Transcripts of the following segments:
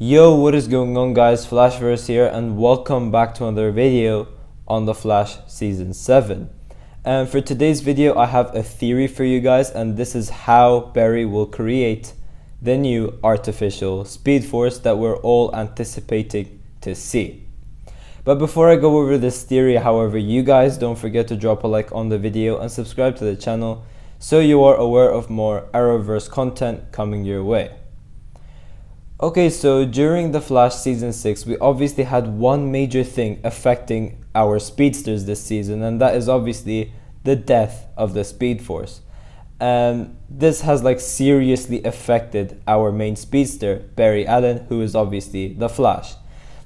Yo, what is going on, guys? Flashverse here, and welcome back to another video on The Flash Season 7. And for today's video, I have a theory for you guys, and this is how Barry will create the new artificial Speed Force that we're all anticipating to see. But before I go over this theory, however, you guys don't forget to drop a like on the video and subscribe to the channel so you are aware of more Arrowverse content coming your way. Okay, so during The Flash Season 6, we obviously had one major thing affecting our speedsters this season, and that is obviously the death of the Speed Force. This has seriously affected our main speedster, Barry Allen, who is obviously the Flash.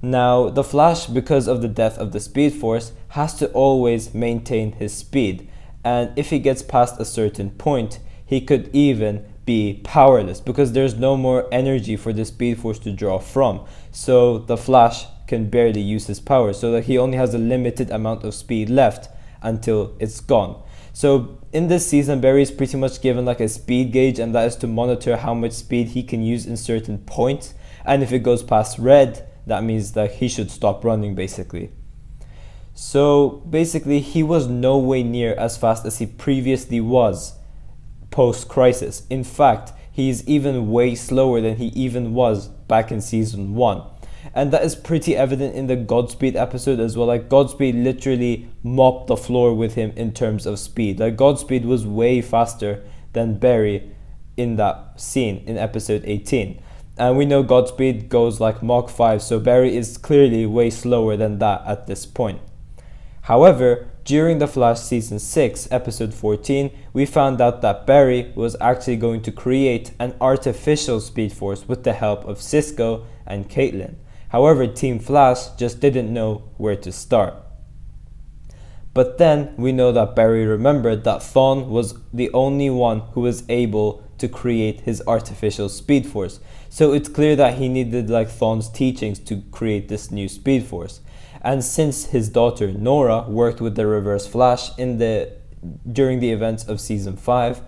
Now, the Flash, because of the death of the Speed Force, has to always maintain his speed, and if he gets past a certain point, he could even be powerless because there's no more energy for the Speed Force to draw from. So the Flash can barely use his power, so that he only has a limited amount of speed left until it's gone. So in this season, Barry is pretty much given a speed gauge, and that is to monitor how much speed he can use in certain points. And if it goes past red, that means that he should stop running, basically. So basically, he was no way near as fast as he previously was post-crisis. In fact, he is even way slower than he even was back in season 1. And that is pretty evident in the Godspeed episode as well. Godspeed literally mopped the floor with him in terms of speed. Godspeed was way faster than Barry in that scene in episode 18. And we know Godspeed goes Mach 5, so Barry is clearly way slower than that at this point. However, during The Flash Season 6, Episode 14, we found out that Barry was actually going to create an artificial Speed Force with the help of Cisco and Caitlin. However, Team Flash just didn't know where to start. But then we know that Barry remembered that Thawne was the only one who was able to create his artificial Speed Force. So it's clear that he needed Thawne's teachings to create this new Speed Force. And since his daughter Nora worked with the Reverse Flash during the events of Season 5,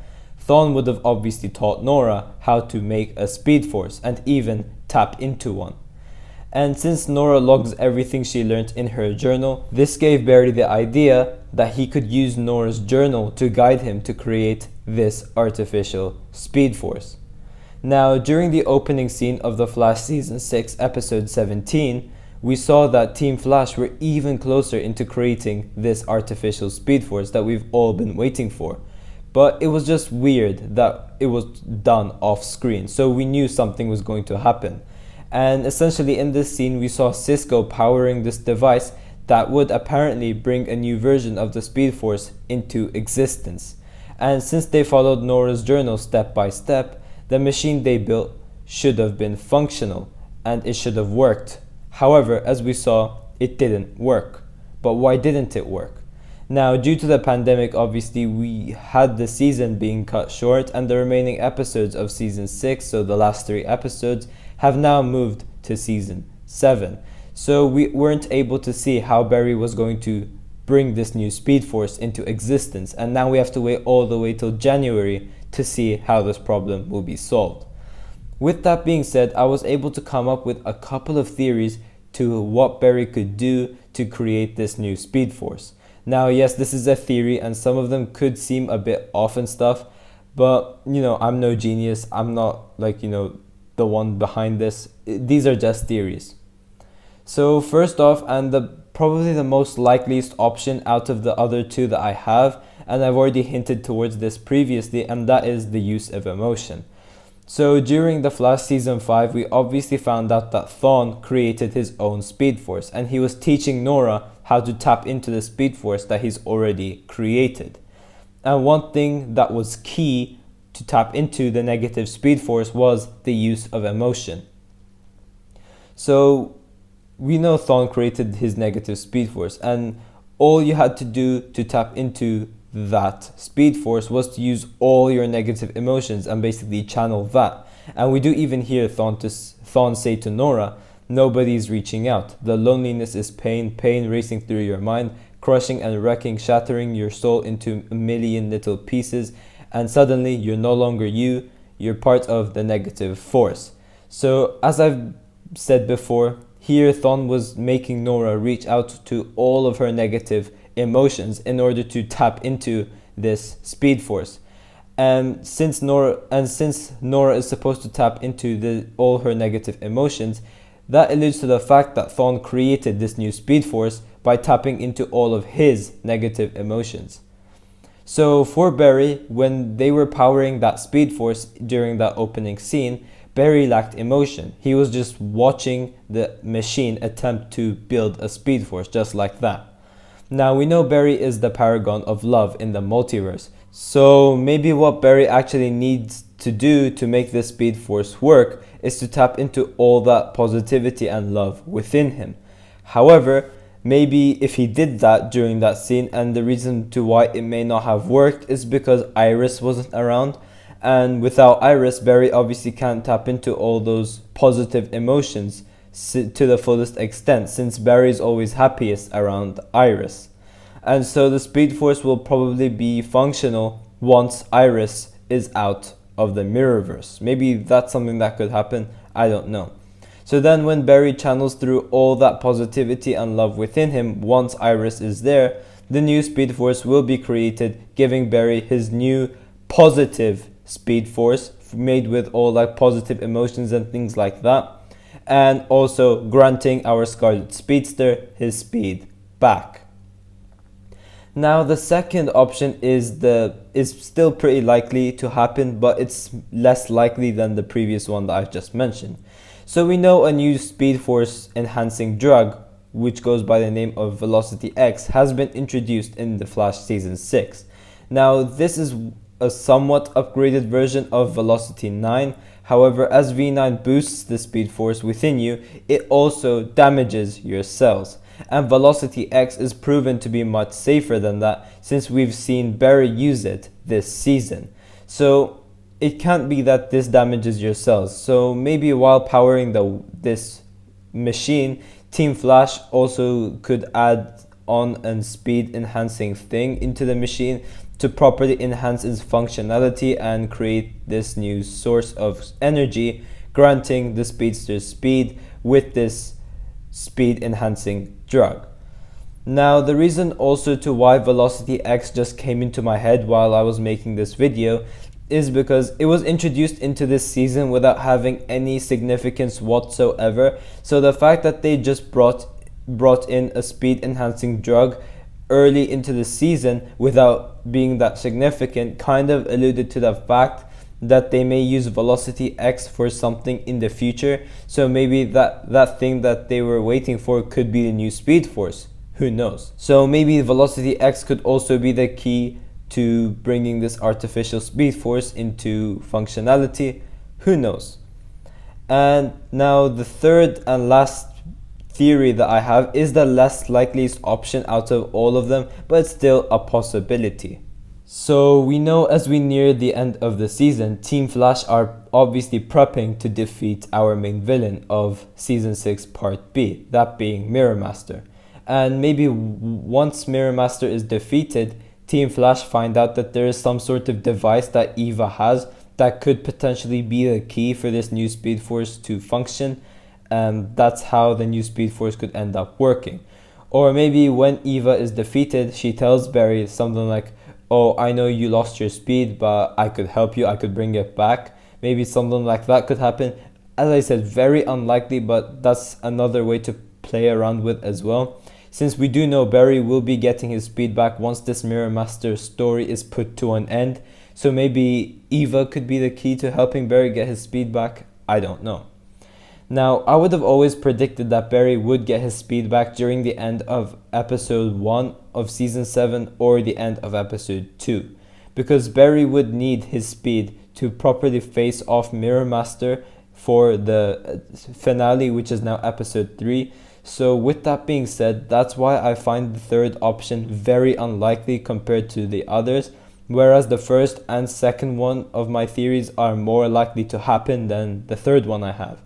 Thawne would have obviously taught Nora how to make a Speed Force and even tap into one. And since Nora logs everything she learned in her journal, this gave Barry the idea that he could use Nora's journal to guide him to create this artificial Speed Force. Now, during the opening scene of The Flash Season 6, Episode 17, we saw that Team Flash were even closer into creating this artificial Speed Force that we've all been waiting for. But it was just weird that it was done off screen, so we knew something was going to happen. And essentially in this scene, we saw Cisco powering this device that would apparently bring a new version of the Speed Force into existence. And since they followed Nora's journal step by step, the machine they built should have been functional and it should have worked. However, as we saw, it didn't work. But why didn't it work? Now, due to the pandemic, obviously, we had the season being cut short, and the remaining episodes of Season 6, so the last 3 episodes, have now moved to Season 7. So we weren't able to see how Barry was going to bring this new Speed Force into existence, and now we have to wait all the way till January to see how this problem will be solved. With that being said, I was able to come up with a couple of theories to what Barry could do to create this new Speed Force. Now, yes, this is a theory and some of them could seem a bit off and stuff, but I'm no genius. I'm not the one behind this. These are just theories. So first off, and probably the most likeliest option out of the other two that I have, and I've already hinted towards this previously, and that is the use of emotion. So during The Flash Season 5, we obviously found out that Thawne created his own Speed Force, and he was teaching Nora how to tap into the Speed Force that he's already created. And one thing that was key to tap into the negative Speed Force was the use of emotion. So we know Thawne created his negative Speed Force, and all you had to do to tap into that Speed Force was to use all your negative emotions and basically channel that. And we do even hear Thawne say to Nora, "Nobody's reaching out. The loneliness is pain, pain racing through your mind, crushing and wrecking, shattering your soul into a million little pieces, and suddenly you're no longer you, you're part of the negative force." So as I've said before, here Thawne was making Nora reach out to all of her negative emotions in order to tap into this Speed Force. And since Nora is supposed to tap into all her negative emotions, that alludes to the fact that Thawne created this new Speed Force by tapping into all of his negative emotions. So for Barry, when they were powering that Speed Force during that opening scene, Barry lacked emotion. He was just watching the machine attempt to build a Speed Force just like that. Now we know Barry is the paragon of love in the multiverse. So maybe what Barry actually needs to do to make this Speed Force work is to tap into all that positivity and love within him. However, maybe if he did that during that scene, and the reason to why it may not have worked is because Iris wasn't around, and without Iris, Barry obviously can't tap into all those positive emotions to the fullest extent, since Barry is always happiest around Iris. And so the Speed Force will probably be functional once Iris is out of the Mirrorverse. Maybe that's something that could happen, I don't know. So then when Barry channels through all that positivity and love within him, once Iris is there, the new Speed Force will be created, giving Barry his new positive Speed Force made with all like positive emotions and things like that, and also granting our Scarlet Speedster his speed back. Now the second option is still pretty likely to happen, but it's less likely than the previous one that I've just mentioned. So we know a new Speed Force enhancing drug, which goes by the name of Velocity X, has been introduced in The Flash Season 6. Now this is a somewhat upgraded version of Velocity 9. However, as V9 boosts the Speed Force within you, it also damages your cells. And Velocity X is proven to be much safer than that, since we've seen Barry use it this season. So it can't be that this damages your cells. So maybe while powering this machine, Team Flash also could add on a speed enhancing thing into the machine to properly enhance its functionality and create this new source of energy, granting the speedster's speed with this speed enhancing drug. Now the reason also to why Velocity X just came into my head while I was making this video is because it was introduced into this season without having any significance whatsoever. So the fact that they just brought in a speed enhancing drug early into the season without being that significant kind of alluded to the fact that they may use Velocity X for something in the future. So maybe that thing that they were waiting for could be the new Speed Force. Who knows? So maybe Velocity X could also be the key to bringing this artificial Speed Force into functionality. Who knows? And now the third and last theory that I have is the less likeliest option out of all of them, but it's still a possibility. So we know as we near the end of the season, Team Flash are obviously prepping to defeat our main villain of Season 6 Part B, that being Mirror Master. And maybe once Mirror Master is defeated, Team Flash find out that there is some sort of device that Eva has that could potentially be the key for this new Speed Force to function. And that's how the new Speed Force could end up working. Or maybe when Eva is defeated, she tells Barry something like, "Oh, I know you lost your speed, but I could help you, I could bring it back." Maybe something like that could happen. As I said, very unlikely, but that's another way to play around with as well. Since we do know Barry will be getting his speed back once this Mirror Master story is put to an end. So maybe Eva could be the key to helping Barry get his speed back. I don't know. Now, I would have always predicted that Barry would get his speed back during the end of episode 1 of season 7 or the end of episode 2. Because Barry would need his speed to properly face off Mirror Master for the finale, which is now episode 3. So with that being said, that's why I find the third option very unlikely compared to the others. Whereas the first and second one of my theories are more likely to happen than the third one I have.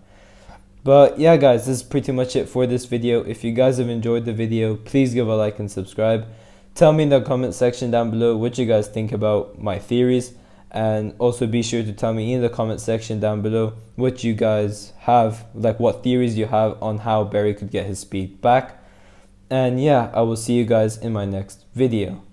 But yeah guys, this is pretty much it for this video. If you guys have enjoyed the video, please give a like and subscribe. Tell me in the comment section down below what you guys think about my theories. And also be sure to tell me in the comment section down below what you guys have, like what theories you have on how Barry could get his speed back. And yeah, I will see you guys in my next video.